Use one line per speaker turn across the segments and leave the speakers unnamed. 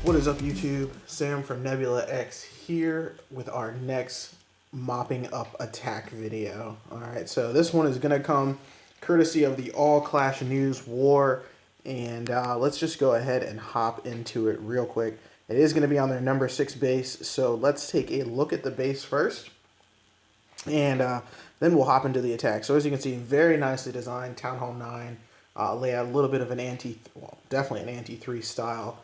What is up, YouTube? Sam from Nebula X here with our next mopping up attack video. Alright, so this one is going to come courtesy of the All Clash News War, and let's just go ahead and hop into it real quick. It is going to be on their number 6 base, so let's take a look at the base first, and then we'll hop into the attack. So as you can see, very nicely designed Town Hall 9 layout, a little bit of an definitely an anti-3 style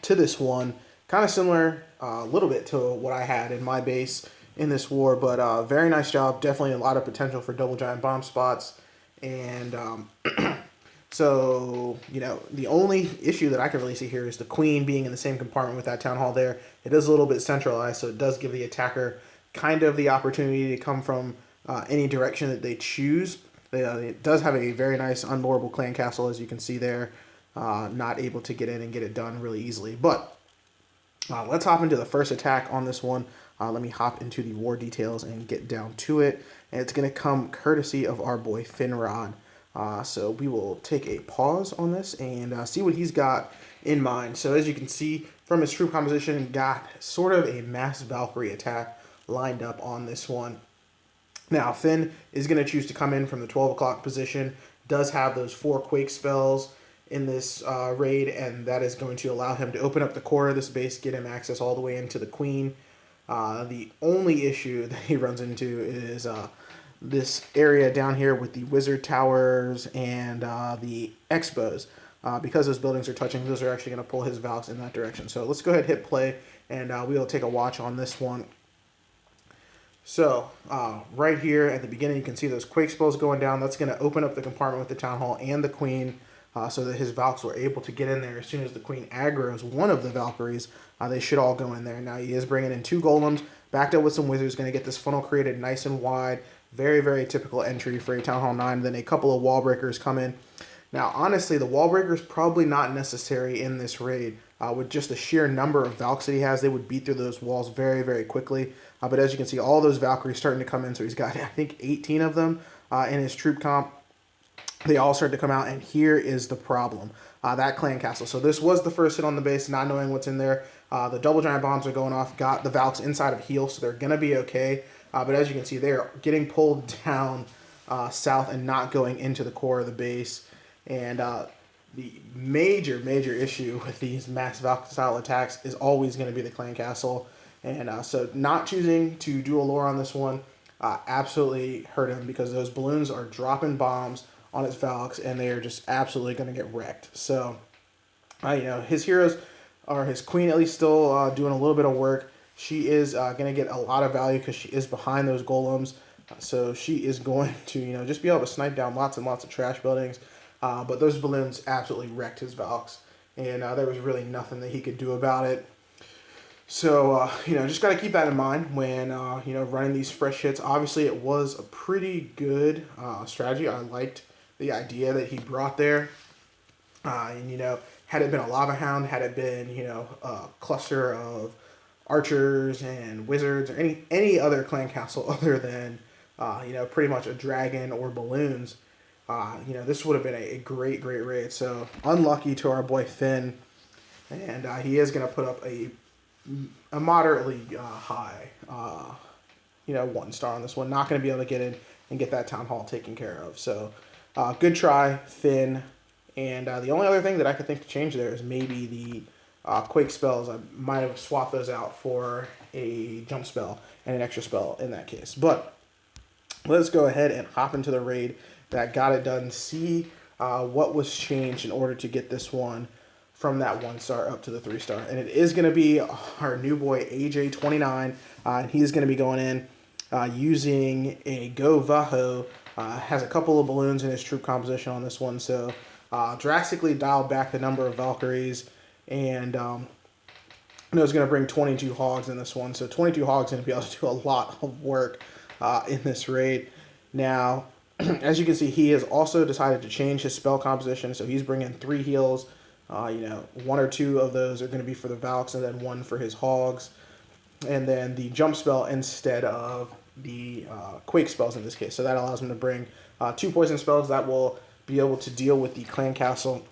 to this one, kind of similar a little bit to what I had in my base in this war, but very nice job. Definitely a lot of potential for double giant bomb spots, and so the only issue that I can really see here is the queen being in the same compartment with that town hall there. It is a little bit centralized, so it does give the attacker kind of the opportunity to come from any direction that they choose. It does have a very nice unloreable clan castle, as you can see there. Not able to get in and get it done really easily. But let's hop into the first attack on this one. Let me hop into the war details and get down to it. And it's going to come courtesy of our boy Finrod. So we will take a pause on this and see what he's got in mind. So as you can see from his troop composition, got sort of a mass Valkyrie attack lined up on this one. Now, Finn is going to choose to come in from the 12 o'clock position. Does have those 4 Quake spells in this raid, and that is going to allow him to open up the core of this base, get him access all the way into the queen. The only issue that he runs into is this area down here with the wizard towers and the expos. Because those buildings are touching, those are actually going to pull his Valks in that direction. So let's go ahead and hit play, and we will take a watch on this one. So, right here at the beginning, you can see those Quake spells going down. That's going to open up the compartment with the Town Hall and the Queen, so that his Valks were able to get in there. As soon as the Queen aggroes one of the Valkyries, they should all go in there. Now, he is bringing in 2 Golems, backed up with some Wizards, going to get this funnel created nice and wide. Very, very typical entry for a Town Hall 9. Then a couple of Wall Breakers come in. Now, honestly, the Wall Breakers probably not necessary in this raid. With just the sheer number of Valks that he has, they would beat through those walls very, very quickly. But as you can see, all those Valkyries starting to come in. So he's got, I think, 18 of them in his troop comp. They all start to come out, and here is the problem. That clan castle. So this was the first hit on the base, not knowing what's in there. The double giant bombs are going off, got the Valks inside of heal, so they're going to be okay. But as you can see, they're getting pulled down south and not going into the core of the base. And the major issue with these mass Valk style attacks is always going to be the clan castle. And so not choosing to do a lore on this one absolutely hurt him, because those balloons are dropping bombs on his Valks, and they are just absolutely going to get wrecked. So, his heroes, or his queen at least, still doing a little bit of work. She is going to get a lot of value because she is behind those golems. So she is going to, just be able to snipe down lots and lots of trash buildings. But those balloons absolutely wrecked his Valks, and there was really nothing that he could do about it. So, just got to keep that in mind when, running these fresh hits. Obviously, it was a pretty good strategy. I liked the idea that he brought there. And, had it been a Lava Hound, had it been, a cluster of archers and wizards, or any other clan castle other than, pretty much a dragon or balloons, this would have been a great raid. So, unlucky to our boy Finn. And he is going to put up a moderately high, 1 star on this one. Not going to be able to get in and get that town hall taken care of. So, good try, Finn. And the only other thing that I could think to change there is maybe the Quake spells. I might have swapped those out for a jump spell and an extra spell in that case. But let's go ahead and hop into the raid that got it done. See what was changed in order to get this one from that 1 star up to the 3 star. And it is going to be our new boy AJ29. And he's going to be going in using a Go Vaho. Has a couple of balloons in his troop composition on this one. So drastically dialed back the number of Valkyries. And it's going to bring 22 Hogs in this one. So 22 Hogs going to be able to do a lot of work in this raid. Now, as you can see, he has also decided to change his spell composition. So he's bringing 3 heals. 1 or 2 of those are going to be for the Valks, and then 1 for his Hogs. And then the jump spell instead of the Quake spells in this case. So that allows him to bring 2 poison spells that will be able to deal with the clan castle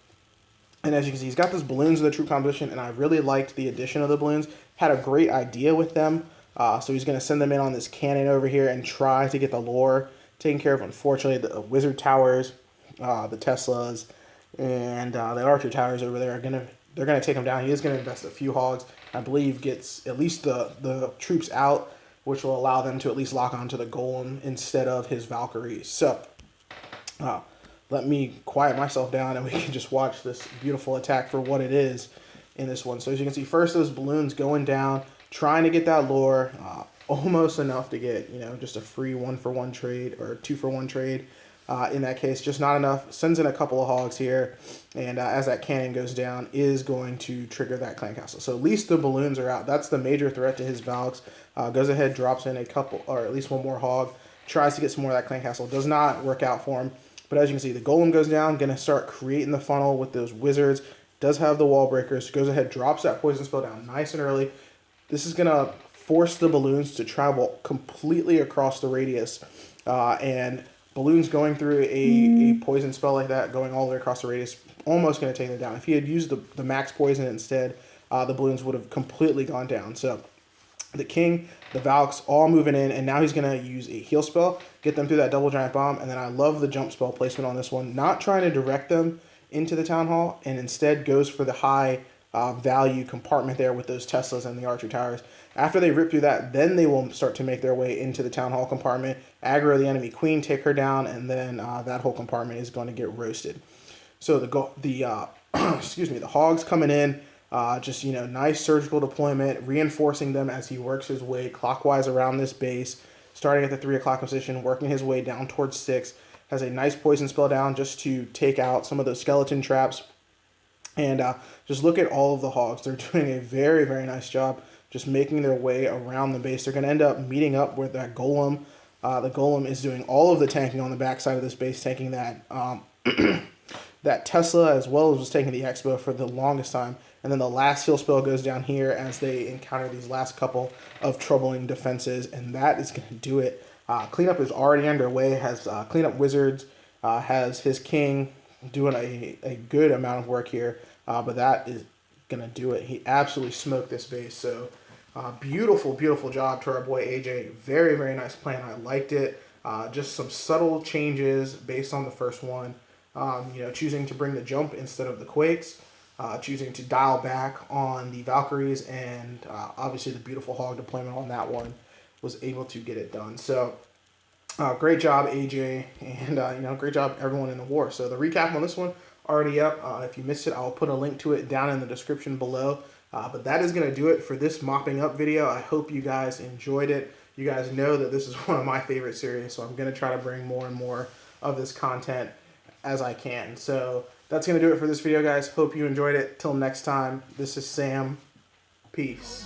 And as you can see, he's got those balloons in the troop composition, and I really liked the addition of the balloons. Had a great idea with them. So he's going to send them in on this cannon over here and try to get the lore taken care of. Unfortunately, the wizard towers, the Teslas, and the archer towers over there they're gonna take him down. He is gonna invest a few hogs. I believe gets at least the troops out, which will allow them to at least lock onto the golem instead of his Valkyries. So let me quiet myself down and we can just watch this beautiful attack for what it is in this one. So as you can see, first those balloons going down, trying to get that lore, almost enough to get, you know, just a free 1-for-1 trade or 2-for-1 trade. In that case, just not enough. Sends in a couple of hogs here, and as that cannon goes down, is going to trigger that clan castle. So at least the balloons are out. That's the major threat to his Valks. Goes ahead, drops in a couple, or at least one more hog. Tries to get some more of that clan castle. Does not work out for him. But as you can see, the golem goes down. Going to start creating the funnel with those wizards. Does have the wall breakers. Goes ahead, drops that poison spell down nice and early. This is going to force the balloons to travel completely across the radius, and balloons going through a poison spell like that, going all the way across the radius, almost going to take them down. If he had used the max poison instead, the balloons would have completely gone down. So the king, the Valks, all moving in, and now he's going to use a heal spell, get them through that double giant bomb, and then I love the jump spell placement on this one. Not trying to direct them into the town hall, and instead goes for the high value compartment there with those Teslas and the archer towers. After they rip through that, then they will start to make their way into the town hall compartment, aggro the enemy queen, take her down, and then that whole compartment is going to get roasted. So the excuse me, the hogs coming in, just, you know, nice surgical deployment, reinforcing them as he works his way clockwise around this base, starting at the 3 o'clock position, working his way down towards 6. Has a nice poison spell down just to take out some of those skeleton traps. And just look at all of the hogs. They're doing a very, very nice job just making their way around the base. They're going to end up meeting up with that golem. The golem is doing all of the tanking on the backside of this base, tanking that that Tesla, as well as was taking the Expo for the longest time. And then the last heal spell goes down here as they encounter these last couple of troubling defenses, and that is going to do it. Cleanup is already underway. Has Cleanup Wizards, has his king doing a good amount of work here, but that is going to do it. He absolutely smoked this base. So beautiful, beautiful job to our boy AJ. Very, very nice plan. I liked it. Just some subtle changes based on the first one. You know, choosing to bring the jump instead of the quakes, choosing to dial back on the Valkyries, and obviously the beautiful hog deployment on that one was able to get it done. So great job, AJ, and you know, great job everyone in the war. So the recap on this one already up. If you missed it, I'll put a link to it down in the description below. But that is going to do it for this mopping up video. I hope you guys enjoyed it. You guys know that this is one of my favorite series, so I'm going to try to bring more and more of this content as I can. So that's going to do it for this video, guys. Hope you enjoyed it. Till next time, this is Sam. Peace.